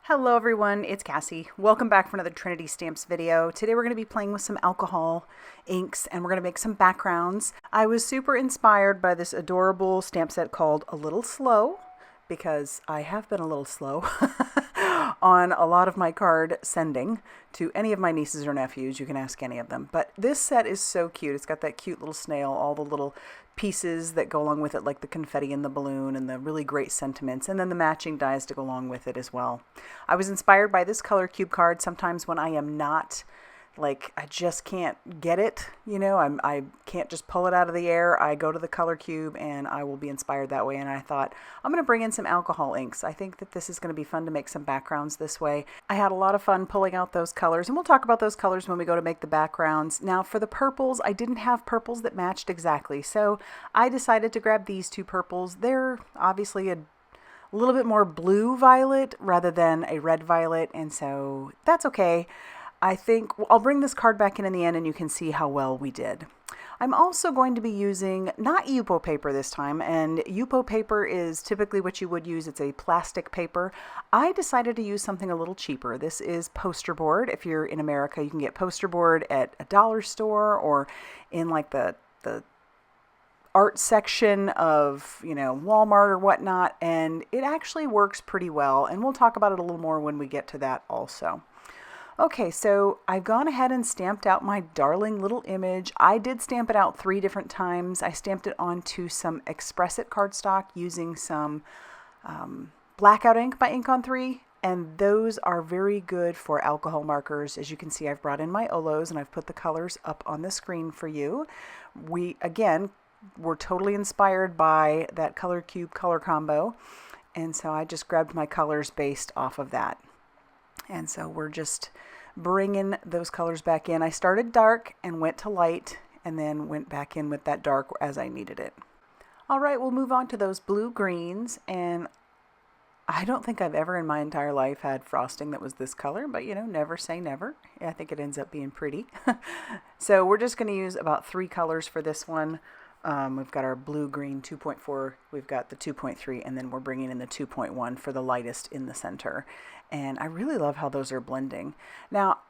Hello everyone, it's Cassie. Welcome back for another Trinity Stamps video. Today we're going to be playing with some alcohol inks and we're going to make some backgrounds. I was super inspired by this adorable stamp set called A Little Slow because I have been a little slow on a lot of my card sending to any of my nieces or nephews. You can ask any of them. But this set is so cute. It's got that cute little snail, all the little pieces that go along with it, like the confetti and the balloon and the really great sentiments, and then the matching dies to go along with it as well. I was inspired by this color cube card. Sometimes when I am not, like, I just can't get it, I can't just pull it out of the air. I go to the color cube and I will be inspired that way. And I thought, I'm going to bring in some alcohol inks. I think that this is going to be fun to make some backgrounds this way. I had a lot of fun pulling out those colors, and we'll talk about those colors when we go to make the backgrounds. Now for the purples, I didn't have purples that matched exactly, so I decided to grab these two purples. They're obviously a little bit more blue violet rather than a red violet, and so that's okay. I think I'll bring this card back in the end and you can see how well we did. I'm also going to be using not Yupo paper this time, and Yupo paper is typically what you would use. It's a plastic paper. I decided to use something a little cheaper. This is poster board. If you're in America, you can get poster board at a dollar store or in like the art section of, Walmart or whatnot, and it actually works pretty well, and we'll talk about it a little more when we get to that also. Okay, so I've gone ahead and stamped out my darling little image. I did stamp it out 3 different times. I stamped it onto some Express It cardstock using some Blackout ink by Ink on 3, and those are very good for alcohol markers. As you can see, I've brought in my Olos and I've put the colors up on the screen for you. We're totally inspired by that color cube color combo, and so I just grabbed my colors based off of that. And so we're just bringing those colors back in. I started dark and went to light and then went back in with that dark as I needed it. All right, we'll move on to those blue greens, and I don't think I've ever in my entire life had frosting that was this color, but never say never. I think it ends up being pretty. So we're just going to use about 3 colors for this one. We've got our blue-green 2.4, we've got the 2.3, and then we're bringing in the 2.1 for the lightest in the center. And I really love how those are blending. Now,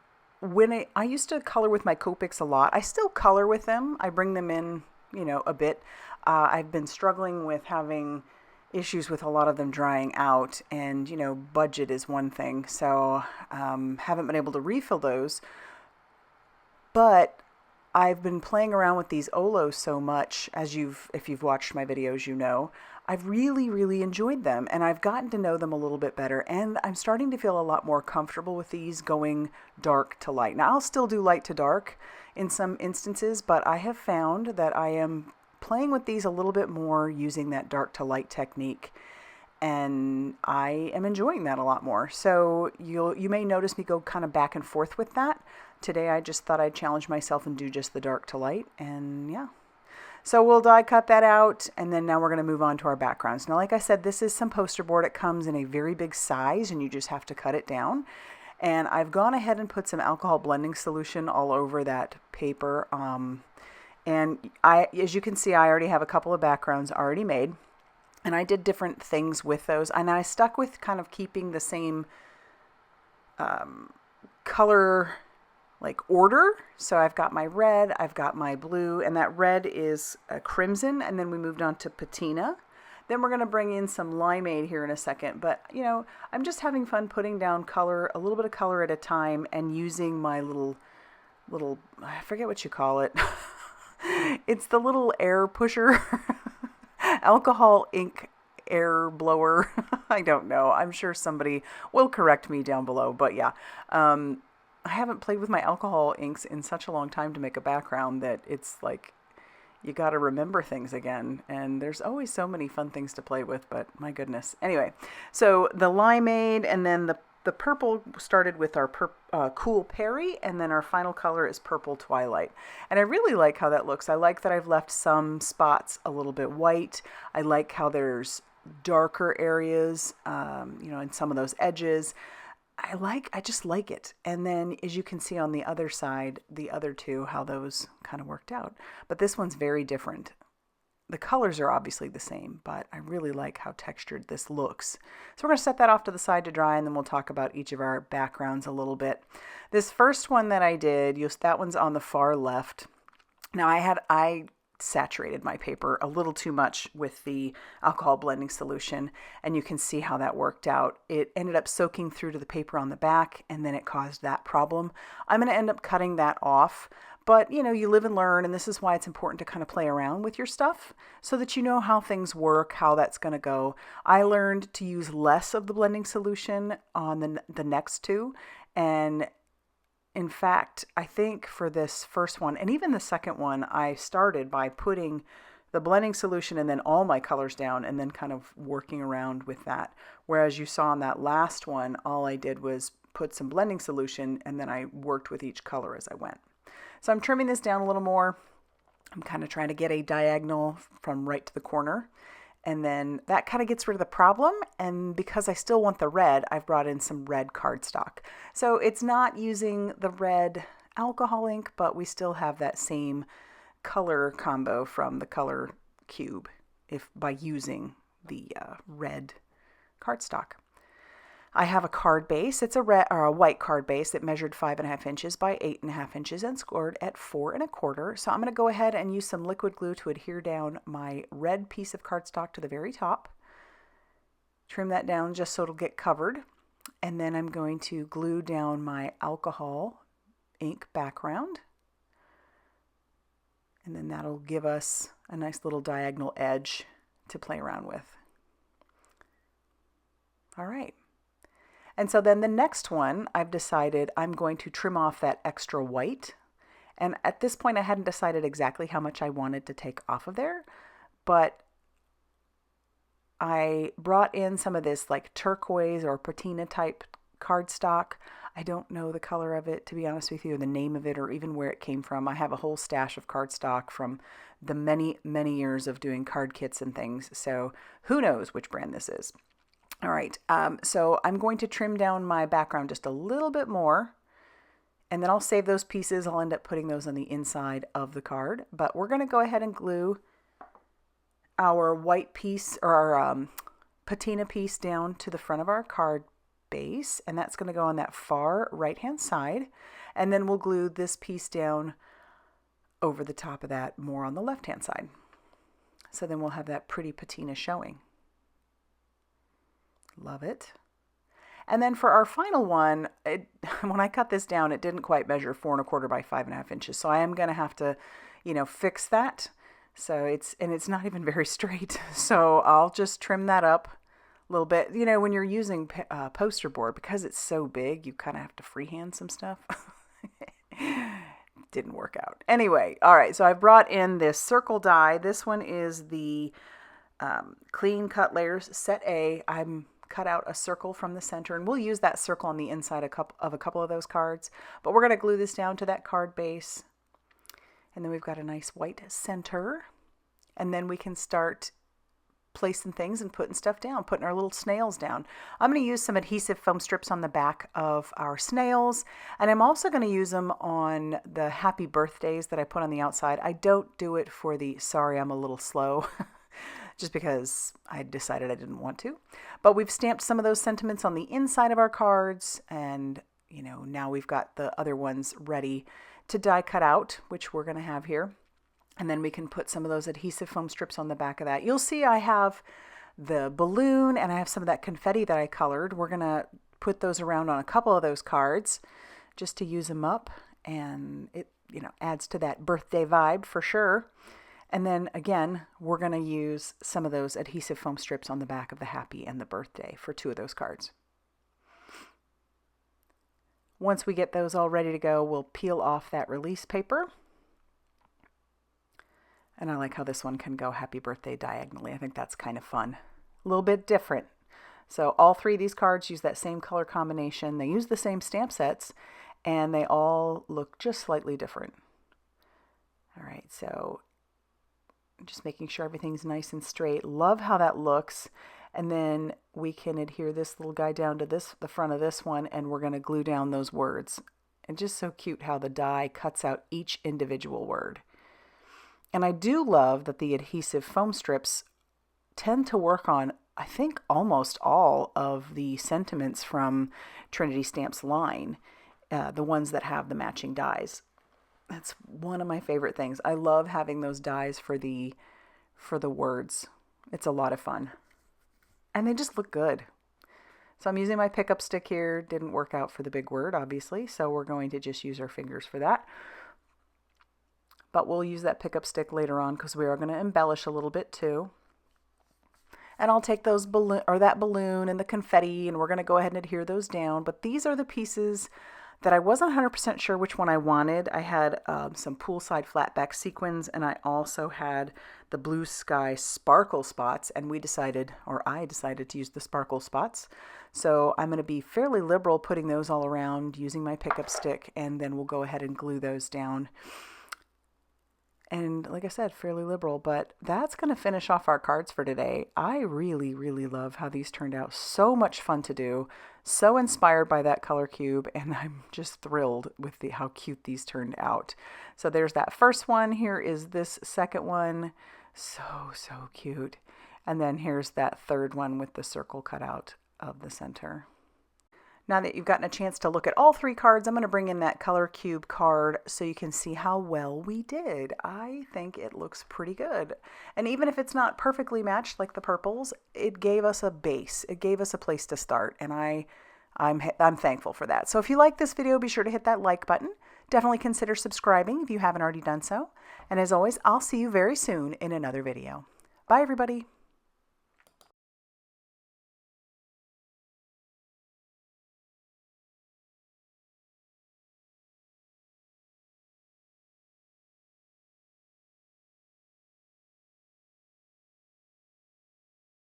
when I used to color with my Copics a lot. I still color with them. I bring them in, a bit. I've been struggling with having issues with a lot of them drying out, and, budget is one thing. So haven't been able to refill those. But I've been playing around with these Olos so much, if you've watched my videos, I've really, really enjoyed them, and I've gotten to know them a little bit better, and I'm starting to feel a lot more comfortable with these going dark to light. Now, I'll still do light to dark in some instances, but I have found that I am playing with these a little bit more using that dark to light technique, and I am enjoying that a lot more. So you may notice me go kind of back and forth with that. Today I just thought I'd challenge myself and do just the dark to light, and yeah. So we'll die cut that out, and then now we're going to move on to our backgrounds. Now, like I said, this is some poster board. It comes in a very big size, and you just have to cut it down. And I've gone ahead and put some alcohol blending solution all over that paper. And as you can see, I already have a couple of backgrounds already made. And I did different things with those. And I stuck with kind of keeping the same color order. So I've got my red, I've got my blue, and that red is a crimson, and then we moved on to patina. Then we're going to bring in some limeade here in a second, but I'm just having fun putting down color, a little bit of color at a time, and using my little, I forget what you call it. It's the little air pusher, alcohol ink air blower. I don't know. I'm sure somebody will correct me down below, but yeah. I haven't played with my alcohol inks in such a long time to make a background that it's like you got to remember things again. And there's always so many fun things to play with, but my goodness. Anyway, so the limeade, and then the purple started with our Cool Perry, and then our final color is Purple Twilight. And I really like how that looks. I like that I've left some spots a little bit white. I like how there's darker areas, in some of those edges. I just like it. And then as you can see on the other side, the other two, how those kind of worked out. But this one's very different. the colors are obviously the same, but I really like how textured this looks. So we're going to set that off to the side to dry, and then we'll talk about each of our backgrounds a little bit. This first one that I did, that one's on the far left. Now I saturated my paper a little too much with the alcohol blending solution, and you can see how that worked out. It ended up soaking through to the paper on the back, and then it caused that problem. I'm going to end up cutting that off. But, you know, you live and learn, and this is why it's important to kind of play around with your stuff so that you know how things work, how that's going to go. I learned to use less of the blending solution on the next two, and in fact, I think for this first one, and even the second one, I started by putting the blending solution and then all my colors down and then kind of working around with that. Whereas you saw on that last one, all I did was put some blending solution and then I worked with each color as I went. So I'm trimming this down a little more. I'm kind of trying to get a diagonal from right to the corner. And then that kind of gets rid of the problem. And because I still want the red, I've brought in some red cardstock. So it's not using the red alcohol ink, but we still have that same color combo from the color cube by using the red cardstock. I have a card base. It's a white card base that measured 5.5 inches by 8.5 inches and scored at 4 1/4. So I'm going to go ahead and use some liquid glue to adhere down my red piece of cardstock to the very top. Trim that down just so it'll get covered. And then I'm going to glue down my alcohol ink background. And then that'll give us a nice little diagonal edge to play around with. All right. And so then the next one, I've decided I'm going to trim off that extra white. And at this point, I hadn't decided exactly how much I wanted to take off of there, but I brought in some of this like turquoise or patina type cardstock. I don't know the color of it, to be honest with you, or the name of it, or even where it came from. I have a whole stash of cardstock from the many, many years of doing card kits and things. So who knows which brand this is. All right, so I'm going to trim down my background just a little bit more, and then I'll save those pieces. I'll end up putting those on the inside of the card, but we're going to go ahead and glue our white piece or our patina piece down to the front of our card base, and that's going to go on that far right-hand side, and then we'll glue this piece down over the top of that more on the left-hand side. So then we'll have that pretty patina showing. Love it. And then for our final one, when I cut this down, it didn't quite measure 4 1/4 by 5.5 inches. So I am going to have to, fix that. So it's not even very straight. So I'll just trim that up a little bit. When you're using poster board, because it's so big, you kind of have to freehand some stuff. Didn't work out. Anyway, all right. So I brought in this circle die. This one is the Clean Cut Layers Set A. I'm cut out a circle from the center, and we'll use that circle on the inside of a couple of those cards, but we're going to glue this down to that card base, and then we've got a nice white center, and then we can start placing things and putting stuff down, putting our little snails down. I'm going to use some adhesive foam strips on the back of our snails, and I'm also going to use them on the happy birthdays that I put on the outside. I don't do it for the sorry I'm a little slow just because I decided I didn't want to. But we've stamped some of those sentiments on the inside of our cards, and now we've got the other ones ready to die cut out, which we're going to have here. And then we can put some of those adhesive foam strips on the back of that. You'll see I have the balloon and I have some of that confetti that I colored. We're going to put those around on a couple of those cards just to use them up, and it adds to that birthday vibe for sure. And then again, we're going to use some of those adhesive foam strips on the back of the happy and the birthday for 2 of those cards. Once we get those all ready to go, we'll peel off that release paper. And I like how this one can go happy birthday diagonally. I think that's kind of fun. A little bit different. So all 3 of these cards use that same color combination. They use the same stamp sets, and they all look just slightly different. All right, so just making sure everything's nice and straight. Love how that looks. And then we can adhere this little guy down to the front of this one, and we're going to glue down those words. And just so cute how the die cuts out each individual word. And I do love that the adhesive foam strips tend to work on, I think, almost all of the sentiments from Trinity Stamps line, the ones that have the matching dies. That's one of my favorite things. I love having those dies for the words. It's a lot of fun. And they just look good. So I'm using my pickup stick here. Didn't work out for the big word, obviously, so we're going to just use our fingers for that. But we'll use that pickup stick later on because we are going to embellish a little bit too. And I'll take those that balloon and the confetti, and we're going to go ahead and adhere those down. But these are the pieces that I wasn't 100% sure which one I wanted. I had some poolside flatback sequins, and I also had the blue sky sparkle spots, and I decided to use the sparkle spots. So I'm going to be fairly liberal putting those all around using my pickup stick, and then we'll go ahead and glue those down. And like I said, fairly liberal, but that's going to finish off our cards for today. I really, really love how these turned out. So much fun to do. So inspired by that color cube, and I'm just thrilled with how cute these turned out. So there's that first one. Here is this second one. So, so cute. And then here's that third one with the circle cut out of the center. Now that you've gotten a chance to look at all three cards, I'm going to bring in that color cube card so you can see how well we did. I think it looks pretty good. And even if it's not perfectly matched like the purples, it gave us a base. It gave us a place to start, and I'm thankful for that. So if you like this video, be sure to hit that like button. Definitely consider subscribing if you haven't already done so. And as always, I'll see you very soon in another video. Bye, everybody.